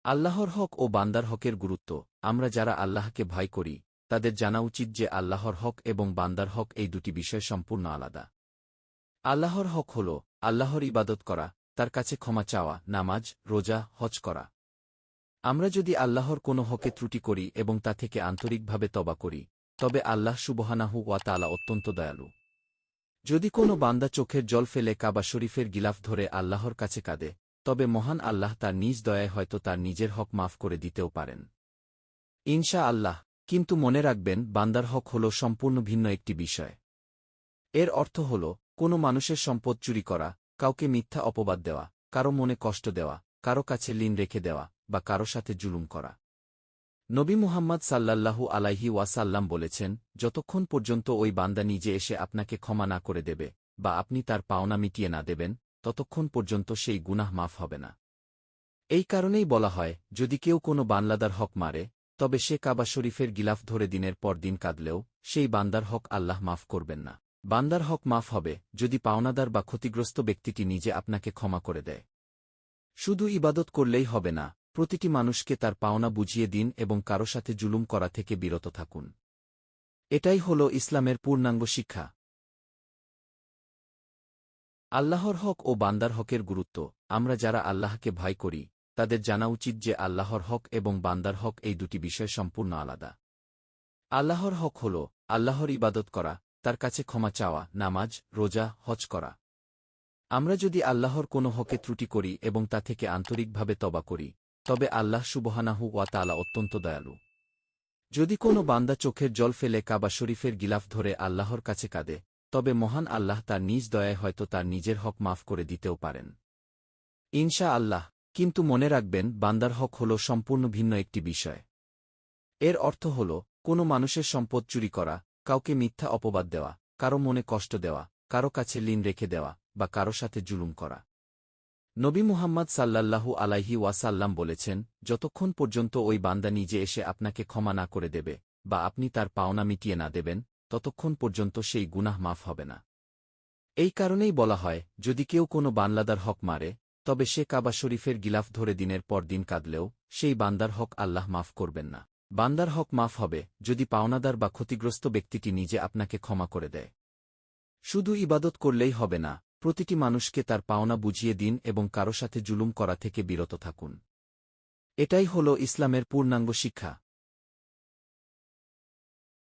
আল্লাহর হক ও বান্দার হকের গুরুত্ব। আমরা যারা আল্লাহকে ভয় করি তাদের জানা উচিত যে আল্লাহর হক এবং বান্দার হক এই দুটি বিষয় সম্পূর্ণ আলাদা। আল্লাহর হক হল আল্লাহর ইবাদত করা, তার কাছে ক্ষমা চাওয়া, নামাজ, রোজা, হজ করা। আমরা যদি আল্লাহর কোনো হকে ত্রুটি করি এবং তা থেকে আন্তরিকভাবে তওবা করি, তবে আল্লাহ সুবহানাহু ওয়া তাআলা অত্যন্ত দয়ালু। যদি কোনো বান্দা চোখের জল ফেলে কাবা শরীফের গিলাফ ধরে আল্লাহর কাছে কাঁদে, তবে মহান আল্লাহ তার নিজ দয়ায় হয়তো তার নিজের হক মাফ করে দিতেও পারেন ইনশা আল্লাহ। কিন্তু মনে রাখবেন, বান্দার হক হল সম্পূর্ণ ভিন্ন একটি বিষয়। এর অর্থ হল কোনো মানুষের সম্পদ চুরি করা, কাউকে মিথ্যা অপবাদ দেওয়া, কারো মনে কষ্ট দেওয়া, কারো কাছে ঋণ রেখে দেওয়া বা কারো সাথে জুলুম করা। নবী মুহাম্মদ সাল্লাল্লাহু আলাইহি ওয়াসাল্লাম বলেছেন, যতক্ষণ পর্যন্ত ওই বান্দা নিজে এসে আপনাকে ক্ষমা না করে দেবে বা আপনি তার পাওনা মিটিয়ে না দেবেন, ততক্ষণ পর্যন্ত সেই গুনাহ মাফ হবে না। এই কারণেই বলা হয়, যদি কেউ কোনো বান্দার হক মারে, তবে সে কাবা শরীফের গিলাফ ধরে দিনের পর দিন কাঁদলেও সেই বান্দার হক আল্লাহ মাফ করবেন না। বান্দার হক মাফ হবে যদি পাওনাদার বা ক্ষতিগ্রস্ত ব্যক্তিটি নিজে আপনাকে ক্ষমা করে দেয়। শুধু ইবাদত করলেই হবে না, প্রতিটি মানুষকে তার পাওনা বুঝিয়ে দিন এবং কারো সাথে জুলুম করা থেকে বিরত থাকুন। এটাই হল ইসলামের পূর্ণাঙ্গ শিক্ষা। আল্লাহর হক ও বান্দার হকের গুরুত্ব। আমরা যারা আল্লাহকে ভয় করি তাদের জানা উচিত যে আল্লাহর হক এবং বান্দার হক এই দুটি বিষয় সম্পূর্ণ আলাদা। আল্লাহর হক হল আল্লাহর ইবাদত করা, তার কাছে ক্ষমা চাওয়া, নামাজ, রোজা, হজ করা। আমরা যদি আল্লাহর কোনো হকে ত্রুটি করি এবং তা থেকে আন্তরিকভাবে তওবা করি, তবে আল্লাহ সুবহানাহু ওয়া তাআলা অত্যন্ত দয়ালু। যদি কোনো বান্দা চোখের জল ফেলে কাবা শরীফের গিলাফ ধরে আল্লাহর কাছে কাঁদে, তবে মহান আল্লাহ তার নিজ দয়ায় হয়তো তার নিজের হক মাফ করে দিতেও পারেন ইনশা আল্লাহ। কিন্তু মনে রাখবেন, বান্দার হক হল সম্পূর্ণ ভিন্ন একটি বিষয়। এর অর্থ হল কোনো মানুষের সম্পদ চুরি করা, কাউকে মিথ্যা অপবাদ দেওয়া, কারো মনে কষ্ট দেওয়া, কারো কাছে ঋণ রেখে দেওয়া বা কারো সাথে জুলুম করা। নবী মুহাম্মদ সাল্লাল্লাহু আলাইহি ওয়াসাল্লাম বলেছেন, যতক্ষণ পর্যন্ত ওই বান্দা নিজে এসে আপনাকে ক্ষমা না করে দেবে বা আপনি তার পাওনা মিটিয়ে না দেবেন, ততক্ষণ পর্যন্ত সেই গুনাহ মাফ হবে না। এই কারণেই বলা হয়, যদি কেউ কোনো বান্দার হক মারে, তবে সে কাবা শরীফের গিলাফ ধরে দিনের পর দিন কাঁদলেও সেই বান্দার হক আল্লাহ মাফ করবেন না। বান্দার হক মাফ হবে যদি পাওনাদার বা ক্ষতিগ্রস্ত ব্যক্তিটি নিজে আপনাকে ক্ষমা করে দেয়। শুধু ইবাদত করলেই হবে না, প্রতিটি মানুষকে তার পাওনা বুঝিয়ে দিন এবং কারো সাথে জুলুম করা থেকে বিরত থাকুন। এটাই হল ইসলামের পূর্ণাঙ্গ শিক্ষা।